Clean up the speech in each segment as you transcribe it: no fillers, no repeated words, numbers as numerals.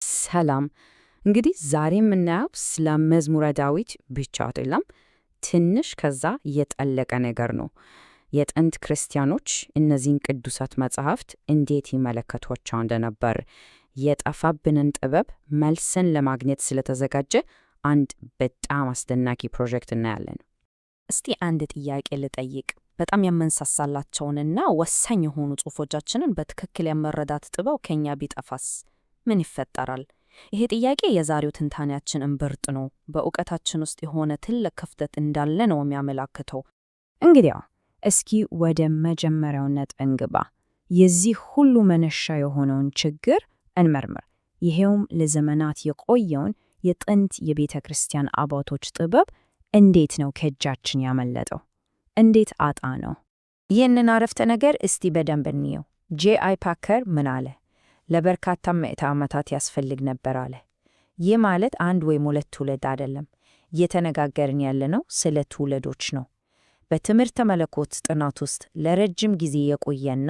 ሰላም። እንግዲህ ዛሬ የምናየው ስለ መዝሙረ ዳዊት ብቻ አይደለም፣ ትንሽ ከዛ የጠለቀ ነገር ነው። የጥንት ክርስቲያኖች እነዚህን ቅዱሳት መጻሕፍት እንዴት ይመለከቷቸው እንደነበር፣ የጠፋብንን ጥበብ መልስን ለማግኘት ስለተዘጋጀ አንድ በጣም አስደናቂ ፕሮጀክት እናያለን። እስቲ አንድ ጥያቄ ልጠይቅ። በጣም የምንሳሳላቸውንና ወሳኝ የሆኑ ጽሑፎቻችንን በትክክል የመረዳት ጥበብ ከኛ ቢጠፋስ ምን ይፈጠራል? ይሄ ጥያቄ የዛሬው ትንታኔያችን እምብርት ነው። በእውቀታችን ውስጥ የሆነ ትልቅ ክፍተት እንዳለ ነው የሚያመላክተው። እንግዲያው እስኪ ወደ መጀመሪያው ነጥብ እንግባ። የዚህ ሁሉ መነሻ የሆነውን ችግር እንመርምር። ይሄውም ለዘመናት የቆየውን የጥንት የቤተ ክርስቲያን አባቶች ጥበብ እንዴት ነው ከእጃችን ያመለጠው? እንዴት አጣ ነው? ይህንን አረፍተ ነገር እስቲ በደንብ እንየው። ጄ.አይ. ፓከር ምን አለ? ለበርካታ ምዕተ ዓመታት ያስፈልግ ነበር አለ። ይህ ማለት አንድ ወይም ሁለት ትውልድ አይደለም። እየተነጋገርን ያለነው ስለ ትውልዶች ነው። በትምህርተ መለኮት ጥናት ውስጥ ለረጅም ጊዜ የቆየና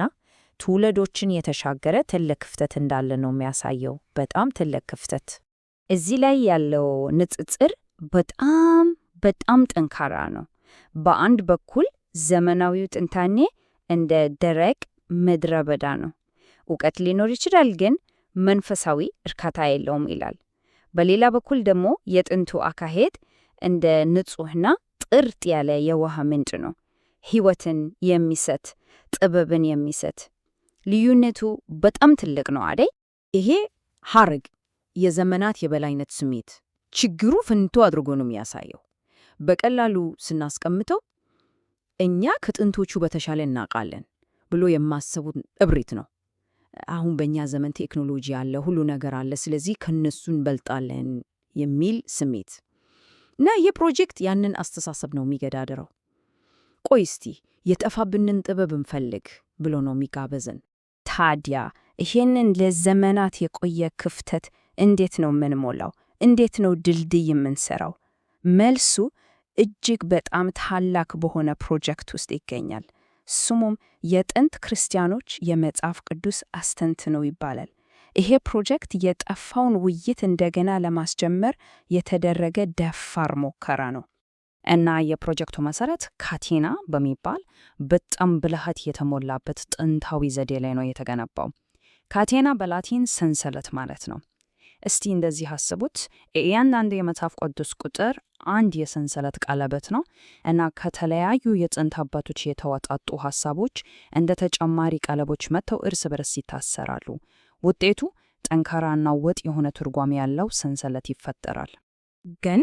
ትውልዶችን የተሻገረ ትልቅ ክፍተት እንዳለ ነው የሚያሳየው። በጣም ትልቅ ክፍተት። እዚህ ላይ ያለው ንጽጽር በጣም ጠንካራ ነው። በአንድ በኩል ዘመናዊው ትንታኔ እንደ ደረቅ ምድረ በዳ ነው፣ እውቀት ሊኖር ይችላል ግን መንፈሳዊ እርካታ የለውም ይላል። በሌላ በኩል ደግሞ የጥንቱ አካሄድ እንደ ንጹሕና ጥርት ያለ የውሃ ምንጭ ነው፣ ሕይወትን የሚሰጥ ጥበብን የሚሰጥ። ልዩነቱ በጣም ትልቅ ነው አይደል? ይሄ ሐረግ የዘመናት የበላይነት ስሜት ችግሩ ፍንቶ አድርጎ ነው የሚያሳየው። በቀላሉ ስናስቀምጠው እኛ ከጥንቶቹ በተሻለ እናውቃለን ብሎ የማሰቡት እብሪት ነው። አሁን በእኛ ዘመን ቴክኖሎጂ አለ፣ ሁሉ ነገር አለ፣ ስለዚህ ከነሱ እንበልጣለን የሚል ስሜት እና ይህ ፕሮጀክት ያንን አስተሳሰብ ነው የሚገዳደረው። ቆይ እስቲ የጠፋብንን ጥበብ እንፈልግ ብሎ ነው የሚጋበዘን። ታዲያ ይሄንን ለዘመናት የቆየ ክፍተት እንዴት ነው የምንሞላው? እንዴት ነው ድልድይ የምንሰራው? መልሱ እጅግ በጣም ታላቅ በሆነ ፕሮጀክት ውስጥ ይገኛል። ስሙም የጥንት ክርስቲያኖች የመጽሐፍ ቅዱስ አስተንትኖ ይባላል። ይሄ ፕሮጀክት የጠፋውን ውይይት እንደገና ለማስጀመር የተደረገ ደፋር ሙከራ ነው እና የፕሮጀክቱ መሰረት ካቴና በሚባል በጣም ብልሃት የተሞላበት ጥንታዊ ዘዴ ላይ ነው የተገነባው። ካቴና በላቲን ሰንሰለት ማለት ነው። እስቲ እንደዚህ አስቡት። እያንዳንዱ የመጽሐፍ ቅዱስ ቁጥር አንድ የሰንሰለት ቀለበት ነው እና ከተለያዩ የጥንት አባቶች የተወጣጡ ሐሳቦች እንደ ተጨማሪ ቀለቦች መጥተው እርስ በርስ ይታሰራሉ። ውጤቱ ጠንካራና ወጥ የሆነ ትርጓሜ ያለው ሰንሰለት ይፈጠራል። ግን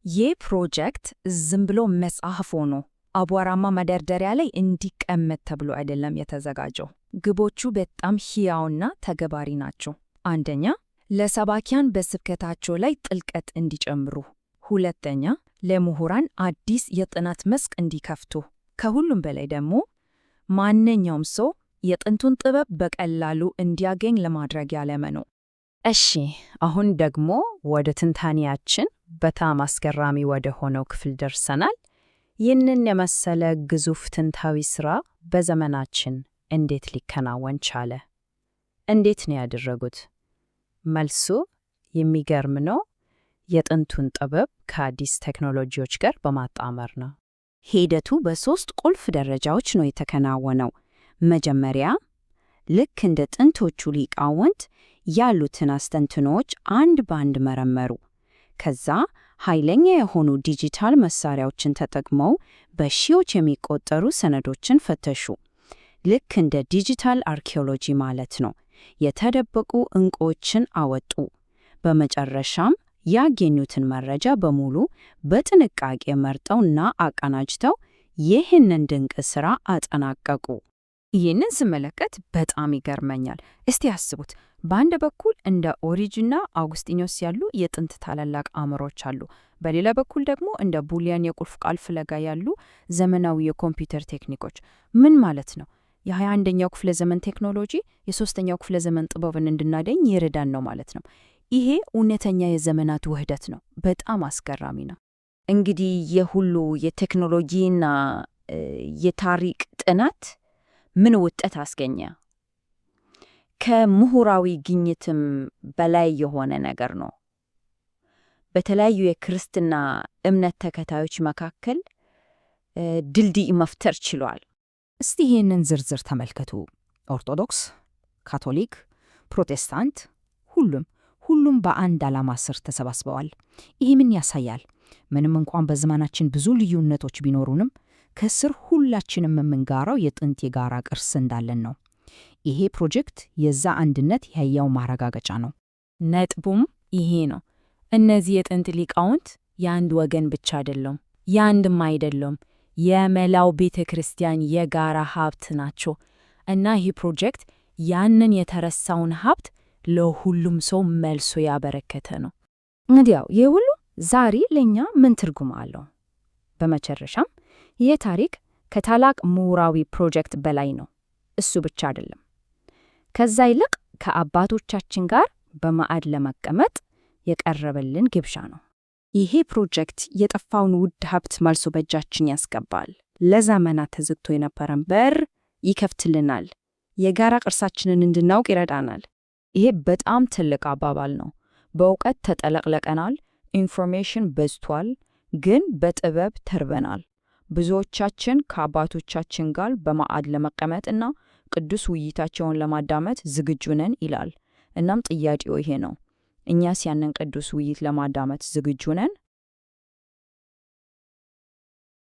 ይህ ፕሮጀክት ዝም ብሎ መጽሐፍ ሆኖ አቧራማ መደርደሪያ ላይ እንዲቀመጥ ተብሎ አይደለም የተዘጋጀው። ግቦቹ በጣም ሕያውና ተግባሪ ናቸው። አንደኛ፣ ለሰባኪያን በስብከታቸው ላይ ጥልቀት እንዲጨምሩ። ሁለተኛ፣ ለምሁራን አዲስ የጥናት መስክ እንዲከፍቱ። ከሁሉም በላይ ደግሞ ማንኛውም ሰው የጥንቱን ጥበብ በቀላሉ እንዲያገኝ ለማድረግ ያለመ ነው። እሺ፣ አሁን ደግሞ ወደ ትንታኔያችን በጣም አስገራሚ ወደ ሆነው ክፍል ደርሰናል። ይህንን የመሰለ ግዙፍ ጥንታዊ ሥራ በዘመናችን እንዴት ሊከናወን ቻለ? እንዴት ነው ያደረጉት? መልሱ የሚገርም ነው። የጥንቱን ጥበብ ከአዲስ ቴክኖሎጂዎች ጋር በማጣመር ነው። ሂደቱ በሦስት ቁልፍ ደረጃዎች ነው የተከናወነው። መጀመሪያ ልክ እንደ ጥንቶቹ ሊቃውንት ያሉትን አስተንትኖች አንድ ባንድ መረመሩ። ከዛ ኃይለኛ የሆኑ ዲጂታል መሳሪያዎችን ተጠቅመው በሺዎች የሚቆጠሩ ሰነዶችን ፈተሹ። ልክ እንደ ዲጂታል አርኪኦሎጂ ማለት ነው። የተደበቁ ዕንቁዎችን አወጡ። በመጨረሻም ያገኙትን መረጃ በሙሉ በጥንቃቄ መርጠውና አቀናጅተው ይህንን ድንቅ ሥራ አጠናቀቁ። ይህንን ስመለከት በጣም ይገርመኛል። እስቲ አስቡት። በአንድ በኩል እንደ ኦሪጅንና አውጉስጢኖስ ያሉ የጥንት ታላላቅ አእምሮች አሉ። በሌላ በኩል ደግሞ እንደ ቡሊያን የቁልፍ ቃል ፍለጋ ያሉ ዘመናዊ የኮምፒውተር ቴክኒኮች። ምን ማለት ነው? የ21ኛው ክፍለ ዘመን ቴክኖሎጂ የ3ኛው ክፍለ ዘመን ጥበብን እንድናገኝ ይረዳን ነው ማለት ነው። ይሄ እውነተኛ የዘመናት ውህደት ነው። በጣም አስገራሚ ነው። እንግዲህ የሁሉ የቴክኖሎጂና የታሪክ ጥናት ምን ውጤት አስገኘ? ከምሁራዊ ግኝትም በላይ የሆነ ነገር ነው። በተለያዩ የክርስትና እምነት ተከታዮች መካከል ድልድይ መፍጠር ችሏል። እስቲ ይህንን ዝርዝር ተመልከቱ። ኦርቶዶክስ፣ ካቶሊክ፣ ፕሮቴስታንት፣ ሁሉም በአንድ ዓላማ ስር ተሰባስበዋል። ይህ ምን ያሳያል? ምንም እንኳን በዘመናችን ብዙ ልዩነቶች ቢኖሩንም ከስር ሁላችንም የምንጋራው የጥንት የጋራ ቅርስ እንዳለን ነው። ይሄ ፕሮጀክት የዛ አንድነት ያያው ማረጋገጫ ነው። ነጥቡም ይሄ ነው። እነዚህ የጥንት ሊቃውንት የአንድ ወገን ብቻ አይደለም፣ የአንድም አይደለም፣ የመላው ቤተ ክርስቲያን የጋራ ሀብት ናቸው እና ይህ ፕሮጀክት ያንን የተረሳውን ሀብት ለሁሉም ሰው መልሶ ያበረከተ ነው። እንግዲያው ይህ ሁሉ ዛሬ ለእኛ ምን ትርጉም አለው? በመጨረሻም ይህ ታሪክ ከታላቅ ምሁራዊ ፕሮጀክት በላይ ነው። እሱ ብቻ አይደለም። ከዛ ይልቅ ከአባቶቻችን ጋር በማዕድ ለመቀመጥ የቀረበልን ግብዣ ነው። ይሄ ፕሮጀክት የጠፋውን ውድ ሀብት መልሶ በእጃችን ያስገባል። ለዘመናት ተዘግቶ የነበረን በር ይከፍትልናል። የጋራ ቅርሳችንን እንድናውቅ ይረዳናል። ይሄ በጣም ትልቅ አባባል ነው። በእውቀት ተጠለቅለቀናል፣ ኢንፎርሜሽን በዝቷል፣ ግን በጥበብ ተርበናል። ብዙዎቻችን ከአባቶቻችን ጋር በማዕድ ለመቀመጥና ቅዱስ ውይይታቸውን ለማዳመጥ ዝግጁ ነን ይላል። እናም ጥያቄው ይሄ ነው። እኛስ ያንን ቅዱስ ውይይት ለማዳመጥ ዝግጁ ነን?